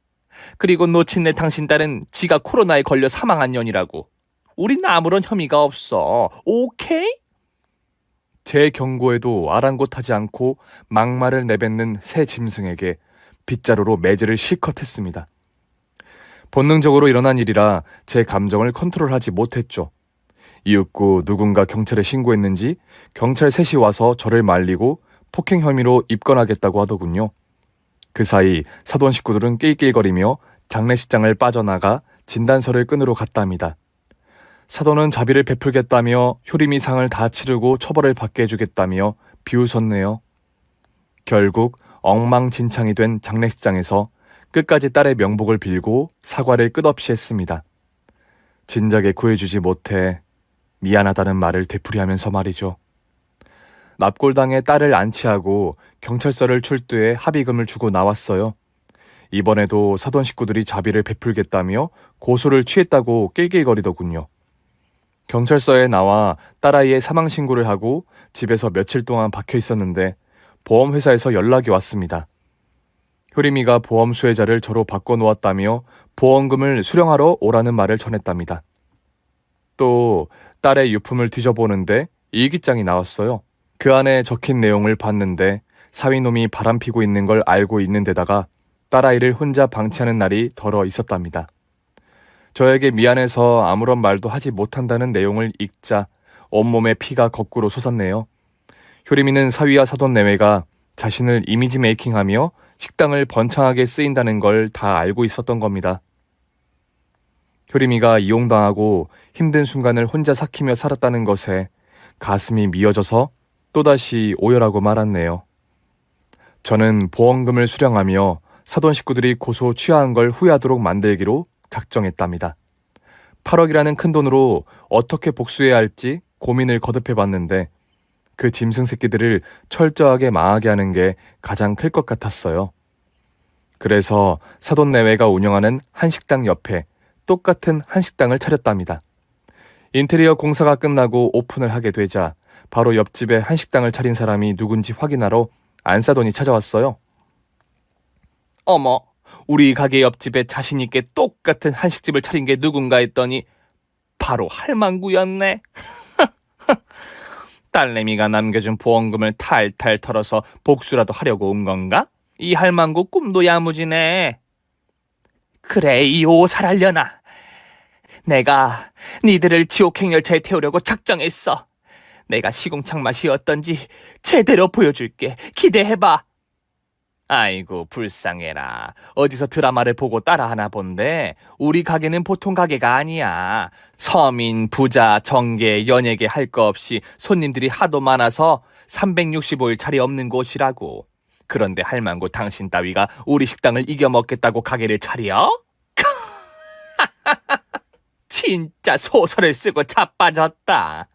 그리고 노친네 당신 딸은 지가 코로나에 걸려 사망한 년이라고. 우린 아무런 혐의가 없어. 오케이? 제 경고에도 아랑곳하지 않고 막말을 내뱉는 새 짐승에게 빗자루로 매질을 실컷 했습니다. 본능적으로 일어난 일이라 제 감정을 컨트롤하지 못했죠. 이윽고 누군가 경찰에 신고했는지 경찰 셋이 와서 저를 말리고 폭행 혐의로 입건하겠다고 하더군요. 그 사이 사돈 식구들은 낄낄거리며 장례식장을 빠져나가 진단서를 끊으러 갔답니다. 사돈은 자비를 베풀겠다며 효림이 상을 다 치르고 처벌을 받게 해주겠다며 비웃었네요. 결국 엉망진창이 된 장례식장에서 끝까지 딸의 명복을 빌고 사과를 끝없이 했습니다. 진작에 구해주지 못해 미안하다는 말을 되풀이하면서 말이죠. 납골당에 딸을 안치하고 경찰서를 출두해 합의금을 주고 나왔어요. 이번에도 사돈 식구들이 자비를 베풀겠다며 고소를 취했다고 낄낄거리더군요. 경찰서에 나와 딸아이의 사망 신고를 하고 집에서 며칠 동안 박혀 있었는데 보험회사에서 연락이 왔습니다. 효림이가 보험 수혜자를 저로 바꿔놓았다며 보험금을 수령하러 오라는 말을 전했답니다. 또 딸의 유품을 뒤져보는데 일기장이 나왔어요. 그 안에 적힌 내용을 봤는데 사위놈이 바람피고 있는 걸 알고 있는 데다가 딸아이를 혼자 방치하는 날이 덜어 있었답니다. 저에게 미안해서 아무런 말도 하지 못한다는 내용을 읽자 온몸에 피가 거꾸로 솟았네요. 효림이는 사위와 사돈 내외가 자신을 이미지 메이킹하며 식당을 번창하게 쓰인다는 걸 다 알고 있었던 겁니다. 효림이가 이용당하고 힘든 순간을 혼자 삭히며 살았다는 것에 가슴이 미어져서 또다시 오열하고 말았네요. 저는 보험금을 수령하며 사돈 식구들이 고소 취하한 걸 후회하도록 만들기로 작정했답니다. 8억이라는 큰 돈으로 어떻게 복수해야 할지 고민을 거듭해봤는데 그 짐승 새끼들을 철저하게 망하게 하는 게 가장 클 것 같았어요. 그래서 사돈 내외가 운영하는 한식당 옆에 똑같은 한식당을 차렸답니다. 인테리어 공사가 끝나고 오픈을 하게 되자 바로 옆집에 한식당을 차린 사람이 누군지 확인하러 안사돈이 찾아왔어요. 어머, 우리 가게 옆집에 자신있게 똑같은 한식집을 차린 게 누군가 했더니 바로 할망구였네. 딸내미가 남겨준 보험금을 탈탈 털어서 복수라도 하려고 온 건가? 이 할망구 꿈도 야무지네. 그래, 이 오살하려나. 내가 니들을 지옥행열차에 태우려고 작정했어. 내가 시궁창 맛이 어떤지 제대로 보여줄게. 기대해봐. 아이고 불쌍해라. 어디서 드라마를 보고 따라하나 본데 우리 가게는 보통 가게가 아니야. 서민, 부자, 정계, 연예계 할 거 없이 손님들이 하도 많아서 365일 자리 없는 곳이라고. 그런데 할망구 당신 따위가 우리 식당을 이겨먹겠다고 가게를 차려? 진짜 소설을 쓰고 자빠졌다.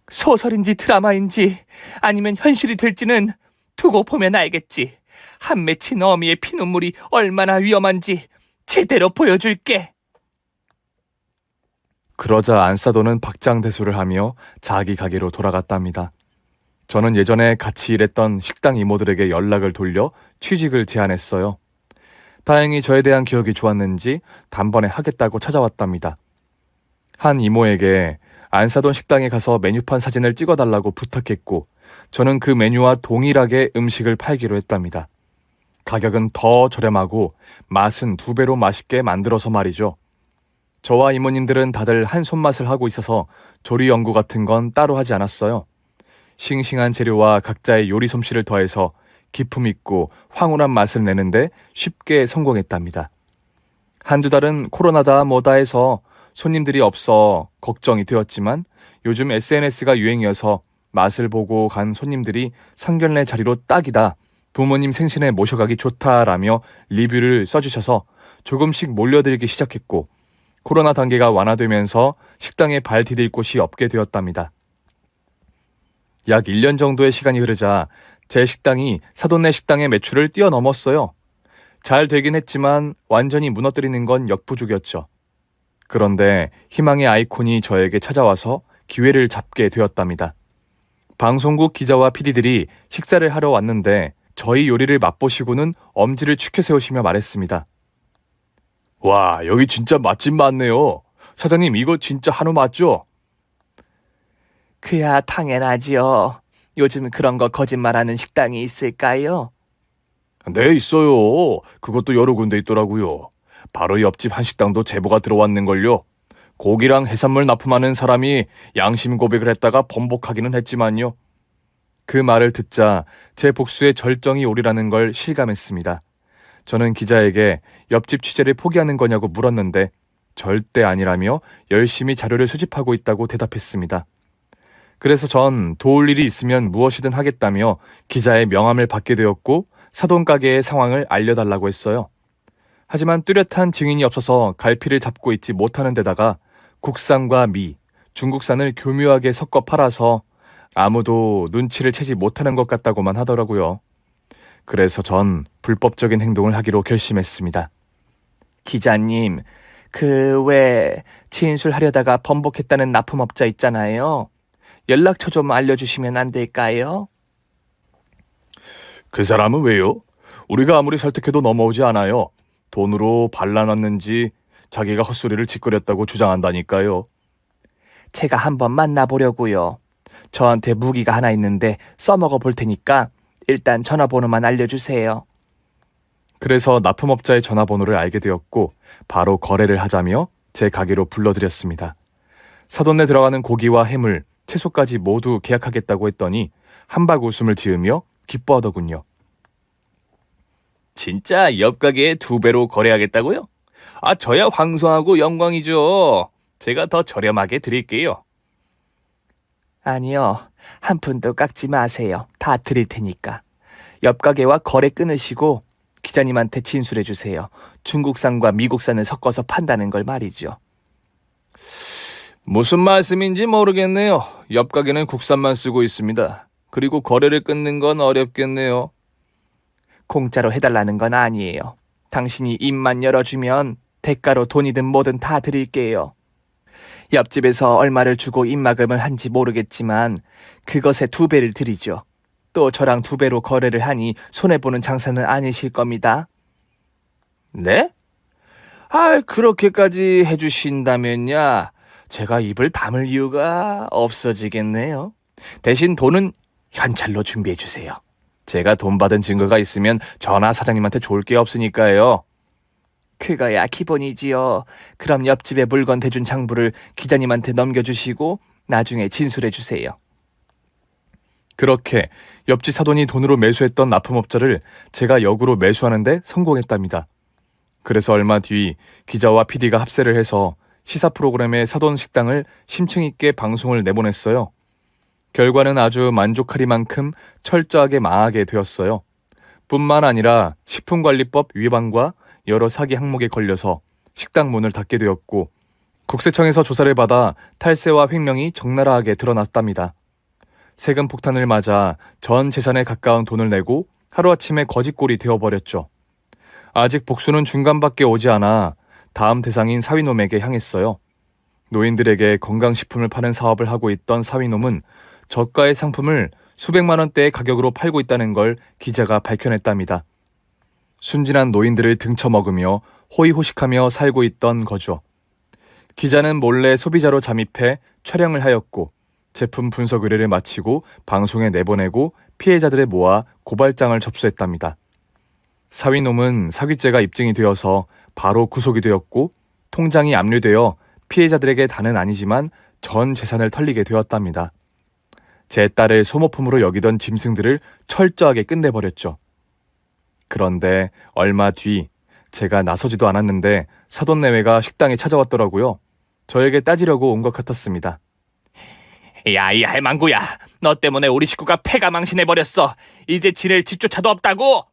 소설인지 드라마인지 아니면 현실이 될지는 두고 보면 알겠지. 한 맺힌 어미의 피눈물이 얼마나 위험한지 제대로 보여줄게. 그러자 안사돈은 박장대소를 하며 자기 가게로 돌아갔답니다. 저는 예전에 같이 일했던 식당 이모들에게 연락을 돌려 취직을 제안했어요. 다행히 저에 대한 기억이 좋았는지 단번에 하겠다고 찾아왔답니다. 한 이모에게 안사돈 식당에 가서 메뉴판 사진을 찍어달라고 부탁했고 저는 그 메뉴와 동일하게 음식을 팔기로 했답니다. 가격은 더 저렴하고 맛은 2배로 맛있게 만들어서 말이죠. 저와 이모님들은 다들 한 손맛을 하고 있어서 조리 연구 같은 건 따로 하지 않았어요. 싱싱한 재료와 각자의 요리 솜씨를 더해서 기품 있고 황홀한 맛을 내는데 쉽게 성공했답니다. 한두 달은 코로나다 뭐다 해서 손님들이 없어 걱정이 되었지만 요즘 SNS가 유행이어서 맛을 보고 간 손님들이 상견례 자리로 딱이다, 부모님 생신에 모셔가기 좋다라며 리뷰를 써주셔서 조금씩 몰려들기 시작했고 코로나 단계가 완화되면서 식당에 발 디딜 곳이 없게 되었답니다. 약 1년 정도의 시간이 흐르자 제 식당이 사돈네 식당의 매출을 뛰어넘었어요. 잘 되긴 했지만 완전히 무너뜨리는 건 역부족이었죠. 그런데 희망의 아이콘이 저에게 찾아와서 기회를 잡게 되었답니다. 방송국 기자와 PD들이 식사를 하러 왔는데 저희 요리를 맛보시고는 엄지를 축혀 세우시며 말했습니다. 와, 여기 진짜 맛집 많네요. 사장님, 이거 진짜 한우 맞죠? 그야 당연하지요. 요즘 그런 거 거짓말하는 식당이 있을까요? 네, 있어요. 그것도 여러 군데 있더라고요. 바로 옆집 한식당도 제보가 들어왔는걸요. 고기랑 해산물 납품하는 사람이 양심 고백을 했다가 번복하기는 했지만요. 그 말을 듣자 제 복수의 절정이 오리라는 걸 실감했습니다. 저는 기자에게 옆집 취재를 포기하는 거냐고 물었는데 절대 아니라며 열심히 자료를 수집하고 있다고 대답했습니다. 그래서 전 도울 일이 있으면 무엇이든 하겠다며 기자의 명함을 받게 되었고 사돈 가게의 상황을 알려달라고 했어요. 하지만 뚜렷한 증인이 없어서 갈피를 잡고 있지 못하는 데다가 국산과 미, 중국산을 교묘하게 섞어 팔아서 아무도 눈치를 채지 못하는 것 같다고만 하더라고요. 그래서 전 불법적인 행동을 하기로 결심했습니다. 기자님, 그 왜 진술하려다가 번복했다는 납품업자 있잖아요. 연락처 좀 알려주시면 안 될까요? 그 사람은 왜요? 우리가 아무리 설득해도 넘어오지 않아요. 돈으로 발라놨는지 자기가 헛소리를 짓거렸다고 주장한다니까요. 제가 한번 만나보려고요. 저한테 무기가 하나 있는데 써먹어 볼 테니까 일단 전화번호만 알려주세요. 그래서 납품업자의 전화번호를 알게 되었고 바로 거래를 하자며 제 가게로 불러들였습니다. 사돈네 들어가는 고기와 해물, 채소까지 모두 계약하겠다고 했더니 한박 웃음을 지으며 기뻐하더군요. 진짜 옆 가게에 2배로 거래하겠다고요? 아, 저야 황송하고 영광이죠. 제가 더 저렴하게 드릴게요. 아니요, 한 푼도 깎지 마세요. 다 드릴 테니까. 옆 가게와 거래 끊으시고 기자님한테 진술해 주세요. 중국산과 미국산을 섞어서 판다는 걸 말이죠. 무슨 말씀인지 모르겠네요. 옆 가게는 국산만 쓰고 있습니다. 그리고 거래를 끊는 건 어렵겠네요. 공짜로 해달라는 건 아니에요. 당신이 입만 열어주면 대가로 돈이든 뭐든 다 드릴게요. 옆집에서 얼마를 주고 입막음을 한지 모르겠지만 그것에 2배를 드리죠. 또 저랑 2배로 거래를 하니 손해보는 장사는 아니실 겁니다. 네? 그렇게까지 해주신다면야 제가 입을 다물 이유가 없어지겠네요. 대신 돈은 현찰로 준비해 주세요. 제가 돈 받은 증거가 있으면 전화 사장님한테 좋을 게 없으니까요. 그거야 기본이지요. 그럼 옆집에 물건 대준 장부를 기자님한테 넘겨주시고 나중에 진술해 주세요. 그렇게 옆집 사돈이 돈으로 매수했던 납품업자를 제가 역으로 매수하는데 성공했답니다. 그래서 얼마 뒤 기자와 PD가 합세를 해서 시사 프로그램의 사돈 식당을 심층 있게 방송을 내보냈어요. 결과는 아주 만족하리만큼 철저하게 망하게 되었어요. 뿐만 아니라 식품관리법 위반과 여러 사기 항목에 걸려서 식당 문을 닫게 되었고 국세청에서 조사를 받아 탈세와 횡령이 적나라하게 드러났답니다. 세금 폭탄을 맞아 전 재산에 가까운 돈을 내고 하루아침에 거지꼴이 되어버렸죠. 아직 복수는 중간밖에 오지 않아 다음 대상인 사위놈에게 향했어요. 노인들에게 건강식품을 파는 사업을 하고 있던 사위놈은 저가의 상품을 수백만 원대의 가격으로 팔고 있다는 걸 기자가 밝혀냈답니다. 순진한 노인들을 등쳐먹으며 호의호식하며 살고 있던 거죠. 기자는 몰래 소비자로 잠입해 촬영을 하였고 제품 분석 의뢰를 마치고 방송에 내보내고 피해자들을 모아 고발장을 접수했답니다. 사위놈은 사기죄가 입증이 되어서 바로 구속이 되었고 통장이 압류되어 피해자들에게 다는 아니지만 전 재산을 털리게 되었답니다. 제 딸을 소모품으로 여기던 짐승들을 철저하게 끝내버렸죠. 그런데 얼마 뒤 제가 나서지도 않았는데 사돈내외가 식당에 찾아왔더라고요. 저에게 따지려고 온 것 같았습니다. 야, 이 할망구야. 너 때문에 우리 식구가 패가 망신해버렸어. 이제 지낼 집조차도 없다고.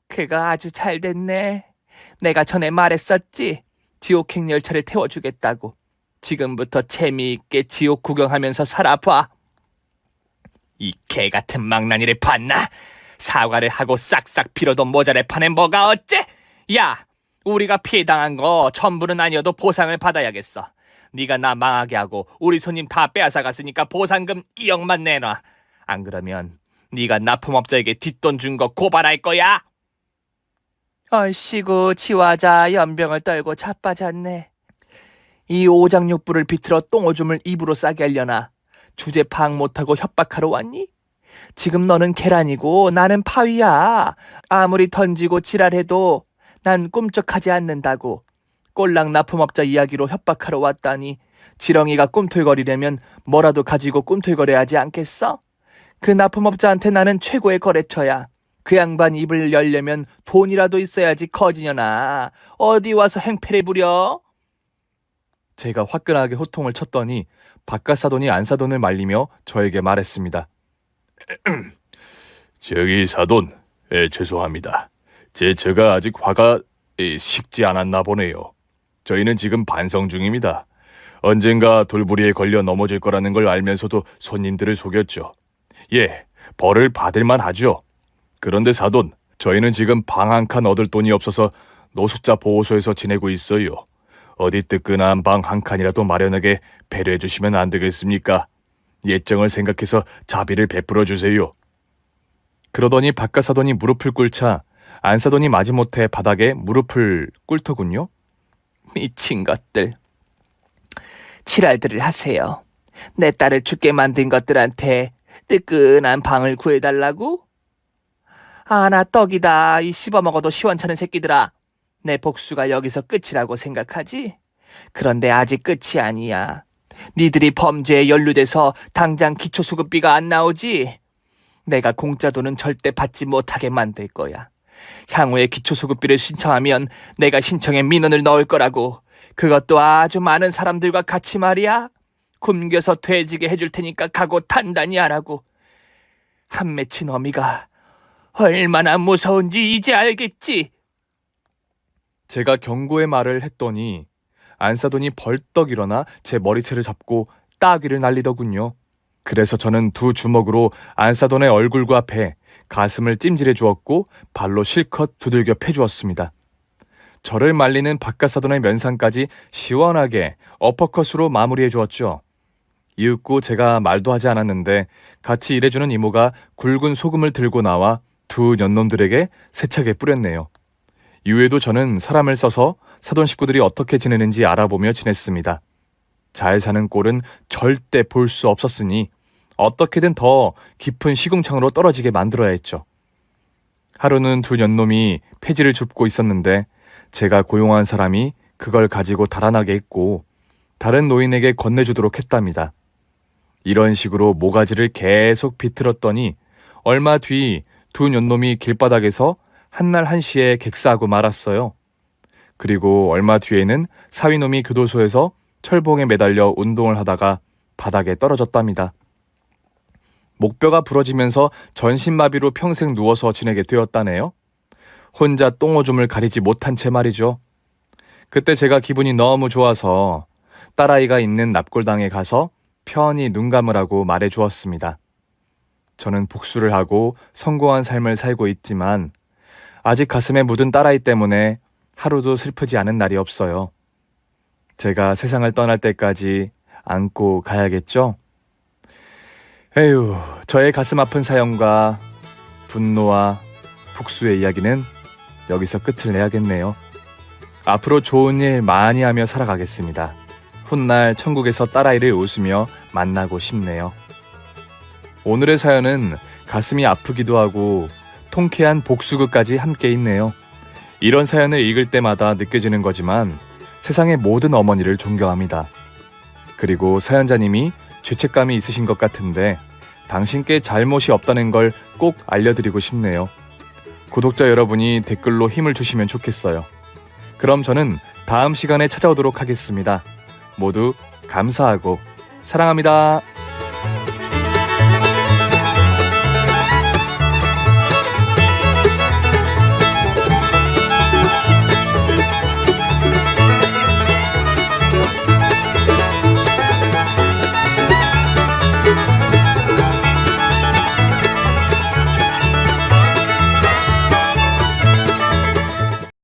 그가 아주 잘 됐네. 내가 전에 말했었지. 지옥행 열차를 태워주겠다고. 지금부터 재미있게 지옥 구경하면서 살아봐. 이 개같은 망나니를 봤나? 사과를 하고 싹싹 빌어도 모자랄 판에 뭐가 어째? 야, 우리가 피해당한 거 전부는 아니어도 보상을 받아야겠어. 네가 나 망하게 하고 우리 손님 다 빼앗아갔으니까 보상금 2억만 내놔. 안 그러면 네가 납품업자에게 뒷돈 준 거 고발할 거야. 얼씨구 치와자 연병을 떨고 자빠졌네. 이 오장육부를 비틀어 똥오줌을 입으로 싸게 하려나. 주제 파악 못하고 협박하러 왔니? 지금 너는 계란이고 나는 파위야. 아무리 던지고 지랄해도 난 꿈쩍하지 않는다고. 꼴랑 납품업자 이야기로 협박하러 왔다니 지렁이가 꿈틀거리려면 뭐라도 가지고 꿈틀거려야지 않겠어? 그 납품업자한테 나는 최고의 거래처야. 그 양반 입을 열려면 돈이라도 있어야지 거지녀나. 어디 와서 행패를 부려? 제가 화끈하게 호통을 쳤더니 바깥 사돈이 안 사돈을 말리며 저에게 말했습니다. 저기 사돈, 죄송합니다. 제가 아직 화가 식지 않았나 보네요. 저희는 지금 반성 중입니다. 언젠가 돌부리에 걸려 넘어질 거라는 걸 알면서도 손님들을 속였죠. 예, 벌을 받을만 하죠. 그런데 사돈, 저희는 지금 방 한 칸 얻을 돈이 없어서 노숙자 보호소에서 지내고 있어요. 어디 뜨끈한 방 한 칸이라도 마련하게 배려해 주시면 안 되겠습니까? 예정을 생각해서 자비를 베풀어 주세요. 그러더니 바깥 사돈이 무릎을 꿇자 안 사돈이 마지못해 바닥에 무릎을 꿇더군요. 미친 것들. 지랄들을 하세요. 내 딸을 죽게 만든 것들한테 뜨끈한 방을 구해달라고? 아, 나 떡이다. 이 씹어먹어도 시원찮은 새끼들아. 내 복수가 여기서 끝이라고 생각하지? 그런데 아직 끝이 아니야. 니들이 범죄에 연루돼서 당장 기초수급비가 안 나오지? 내가 공짜 돈은 절대 받지 못하게 만들 거야. 향후에 기초수급비를 신청하면 내가 신청에 민원을 넣을 거라고. 그것도 아주 많은 사람들과 같이 말이야. 굶겨서 돼지게 해줄 테니까 각오 단단히 하라고. 한 맺힌 어미가 얼마나 무서운지 이제 알겠지? 제가 경고의 말을 했더니 안사돈이 벌떡 일어나 제 머리채를 잡고 따귀를 날리더군요. 그래서 저는 두 주먹으로 안사돈의 얼굴과 배, 가슴을 찜질해 주었고 발로 실컷 두들겨 패주었습니다. 저를 말리는 바깥사돈의 면상까지 시원하게 어퍼컷으로 마무리해 주었죠. 이윽고 제가 말도 하지 않았는데 같이 일해주는 이모가 굵은 소금을 들고 나와 두 년놈들에게 세차게 뿌렸네요. 이후에도 저는 사람을 써서 사돈 식구들이 어떻게 지내는지 알아보며 지냈습니다. 잘 사는 꼴은 절대 볼 수 없었으니 어떻게든 더 깊은 시궁창으로 떨어지게 만들어야 했죠. 하루는 두 년놈이 폐지를 줍고 있었는데 제가 고용한 사람이 그걸 가지고 달아나게 했고 다른 노인에게 건네주도록 했답니다. 이런 식으로 모가지를 계속 비틀었더니 얼마 뒤 두 년놈이 길바닥에서 한날 한시에 객사하고 말았어요. 그리고 얼마 뒤에는 사위놈이 교도소에서 철봉에 매달려 운동을 하다가 바닥에 떨어졌답니다. 목뼈가 부러지면서 전신마비로 평생 누워서 지내게 되었다네요. 혼자 똥오줌을 가리지 못한 채 말이죠. 그때 제가 기분이 너무 좋아서 딸아이가 있는 납골당에 가서 편히 눈 감으라고 말해 주었습니다. 저는 복수를 하고 성공한 삶을 살고 있지만 아직 가슴에 묻은 딸아이 때문에 하루도 슬프지 않은 날이 없어요. 제가 세상을 떠날 때까지 안고 가야겠죠? 에휴, 저의 가슴 아픈 사연과 분노와 복수의 이야기는 여기서 끝을 내야겠네요. 앞으로 좋은 일 많이 하며 살아가겠습니다. 훗날 천국에서 딸아이를 웃으며 만나고 싶네요. 오늘의 사연은 가슴이 아프기도 하고 통쾌한 복수극까지 함께 있네요. 이런 사연을 읽을 때마다 느껴지는 거지만 세상의 모든 어머니를 존경합니다. 그리고 사연자님이 죄책감이 있으신 것 같은데 당신께 잘못이 없다는 걸 꼭 알려드리고 싶네요. 구독자 여러분이 댓글로 힘을 주시면 좋겠어요. 그럼 저는 다음 시간에 찾아오도록 하겠습니다. 모두 감사하고 사랑합니다.